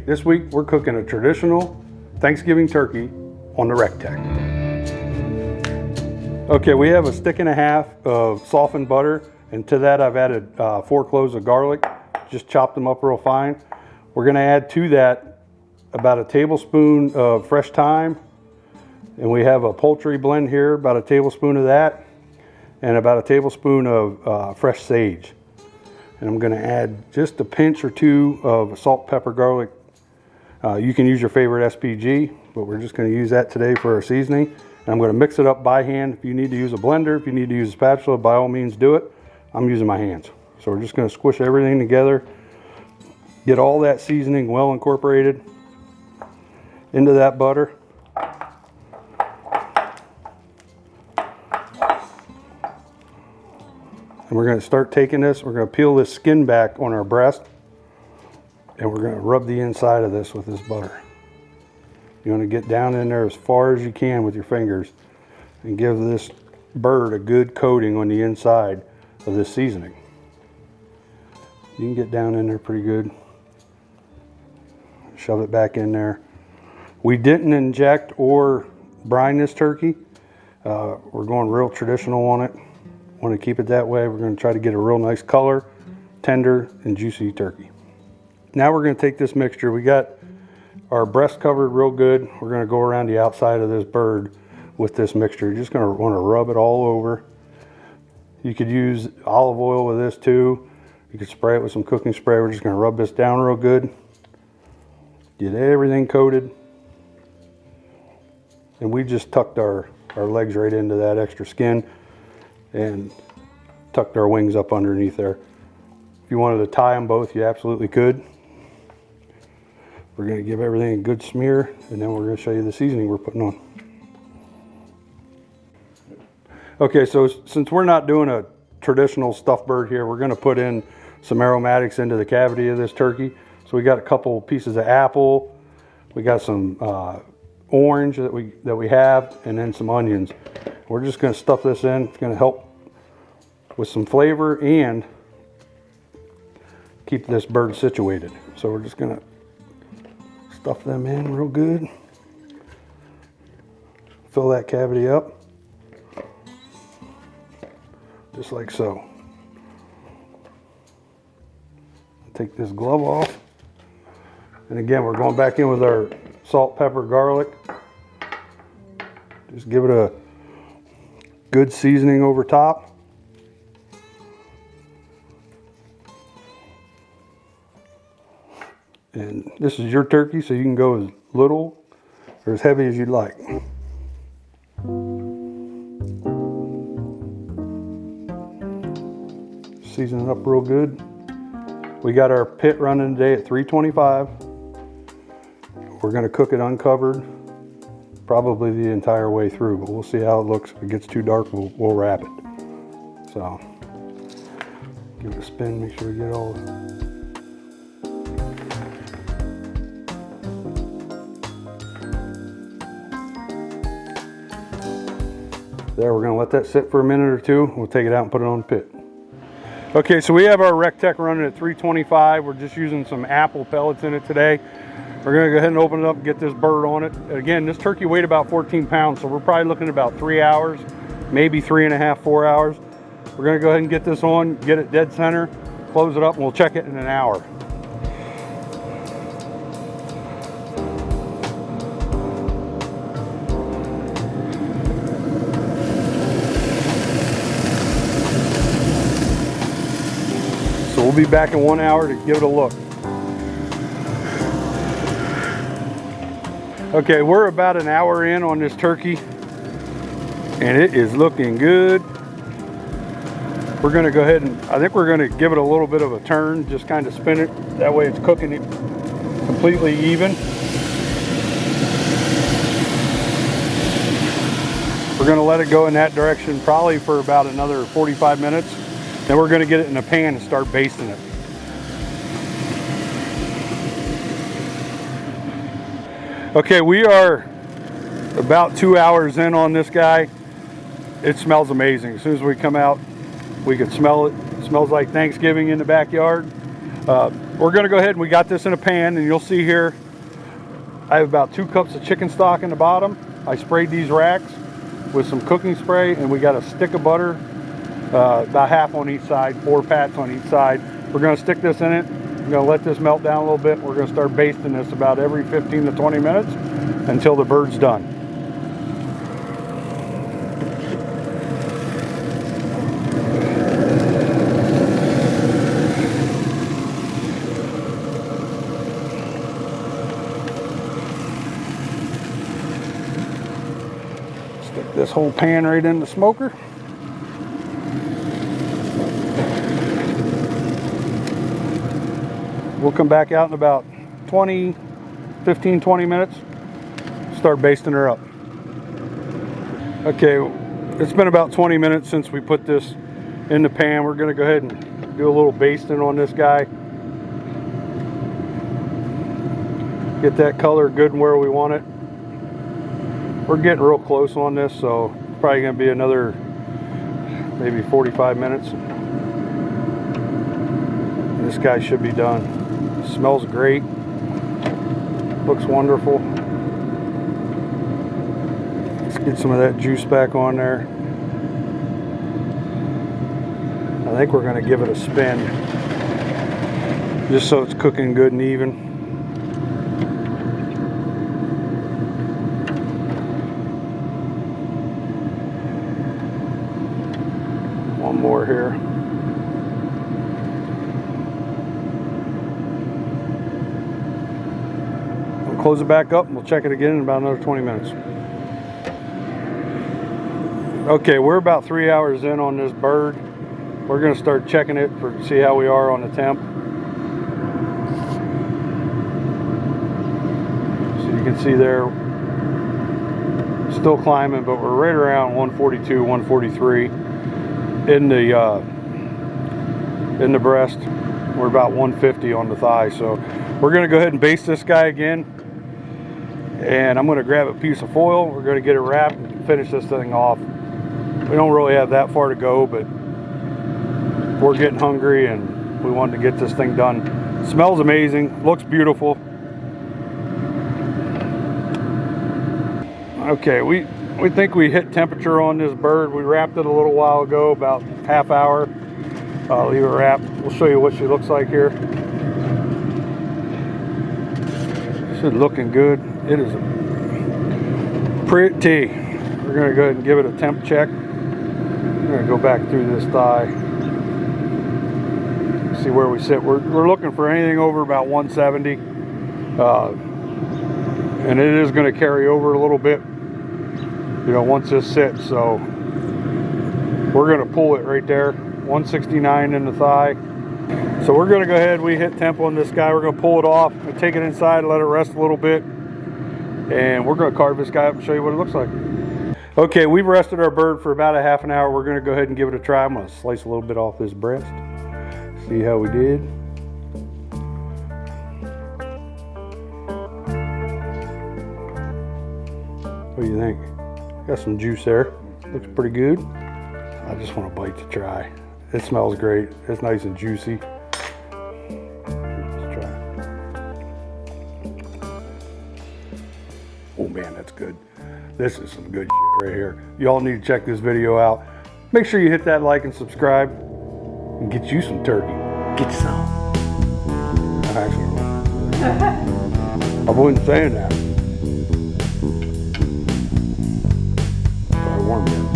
this week we're cooking a traditional Thanksgiving turkey on the RecTech. Okay, we have a stick and a half of softened butter, and to that I've added 4 cloves of garlic. Just chopped them up real fine. We're gonna add to that about a tablespoon of fresh thyme, and we have a poultry blend here, about a tablespoon of that, and about a tablespoon of fresh sage. And I'm gonna add just a pinch or two of salt, pepper, garlic. You can use your favorite SPG, but we're just gonna use that today for our seasoning. And I'm gonna mix it up by hand. If you need to use a blender, if you need to use a spatula, by all means do it. I'm using my hands. So we're just gonna squish everything together, get all that seasoning well incorporated into that butter. And we're going to start taking this, we're going to peel this skin back on our breast, and we're going to rub the inside of this with this butter. You want to get down in there as far as you can with your fingers and give this bird a good coating on the inside of this seasoning. You can get down in there pretty good. Shove it back in there. We didn't inject or brine this turkey. We're going real traditional on it. Want to keep it that way. We're going to try to get a real nice color, tender and juicy turkey. Now we're going to take this mixture. We got our breast covered real good. We're going to go around the outside of this bird with this mixture. You're just going to want to rub it all over. You could use olive oil with this too. You could spray it with some cooking spray. We're just going to rub this down real good. Get everything coated. And we just tucked our legs right into that extra skin and tucked our wings up underneath there. If you wanted to tie them both, you absolutely could. We're going to give everything a good smear, and then we're going to show you the seasoning we're putting on. Okay, so since we're not doing a traditional stuffed bird here, we're going to put in some aromatics into the cavity of this turkey. So we got a couple pieces of apple, we got some orange that we have, and then some onions. We're just going to stuff this in. It's going to help with some flavor and keep this bird situated. So we're just going to stuff them in real good. Fill that cavity up. Just like so. Take this glove off. And again, we're going back in with our salt, pepper, garlic. Just give it a good seasoning over top. And this is your turkey, so you can go as little or as heavy as you'd like. Season it up real good. We got our pit running today at 325. We're going to cook it uncovered probably the entire way through, but we'll see how it looks. If it gets too dark, we'll wrap it. So give it a spin, make sure we get all there. We're going to let that sit for a minute or two. We'll take it out and put it on the pit. Okay, so we have our RecTech running at 325. We're just using some apple pellets in it today. We're going to go ahead and open it up and get this bird on it. Again, this turkey weighed about 14 pounds, so we're probably looking at about 3 hours, maybe 3.5, 4 hours. We're going to go ahead and get this on, get it dead center, close it up, and we'll check it in an hour. So we'll be back in 1 hour to give it a look. Okay, we're about an hour in on this turkey, and it is looking good. We're gonna go ahead and, I think we're gonna give it a little bit of a turn, just kind of spin it. That way it's cooking it completely even. We're gonna let it go in that direction probably for about another 45 minutes. Then we're gonna get it in a pan and start basting it. Okay, we are about 2 hours in on this guy. It smells amazing. As soon as we come out, we can smell it. It smells like Thanksgiving in the backyard. We're gonna go ahead and we got this in a pan, and you'll see here I have about 2 cups of chicken stock in the bottom. I sprayed these racks with some cooking spray, and we got a stick of butter, about half on each side, 4 pats on each side. We're gonna stick this in it. I'm gonna let this melt down a little bit. We're gonna start basting this about every 15 to 20 minutes until the bird's done. Stick this whole pan right in the smoker. We'll come back out in about 15-20 minutes, start basting her up. Okay, it's been about 20 minutes since we put this in the pan. We're gonna go ahead and do a little basting on this guy. Get that color good and where we want it. We're getting real close on this, so probably gonna be another maybe 45 minutes. This guy should be done. Smells great. Looks wonderful. Let's get some of that juice back on there. I think we're going to give it a spin just so it's cooking good and even. One more here. Close it back up and we'll check it again in about another 20 minutes. Okay, we're about 3 hours in on this bird. We're going to start checking it for see how we are on the temp. So you can see there, still climbing, but we're right around 142, 143 in the breast. We're about 150 on the thigh. So we're going to go ahead and baste this guy again. And I'm going to grab a piece of foil. We're going to get it wrapped and finish this thing off. We don't really have that far to go, but we're getting hungry and we wanted to get this thing done. It smells amazing, looks beautiful. Okay, we think we hit temperature on this bird. We wrapped it a little while ago, about half hour. Leave it wrapped. We'll show you what she looks like here. She's looking good. It is pretty. We're going to go ahead and give it a temp check. We're going to go back through this thigh. See where we sit. We're looking for anything over about 170. And it is going to carry over a little bit, you know, once this sits. So we're going to pull it right there. 169 in the thigh. So we're going to go ahead. We hit temp on this guy. We're going to pull it off and take it inside, let it rest a little bit. And we're going to carve this guy up and show you what it looks like. Okay, we've rested our bird for about a half an hour. We're going to go ahead and give it a try. I'm going to slice a little bit off this breast. See how we did. What do you think? Got some juice there. Looks pretty good. I just want a bite to try. It smells great. It's nice and juicy. Let's try. Oh man, that's good. This is some good shit right here. Y'all need to check this video out. Make sure you hit that like and subscribe and get you some turkey. Get you some. Actually, I wasn't saying that. Sorry, warm here.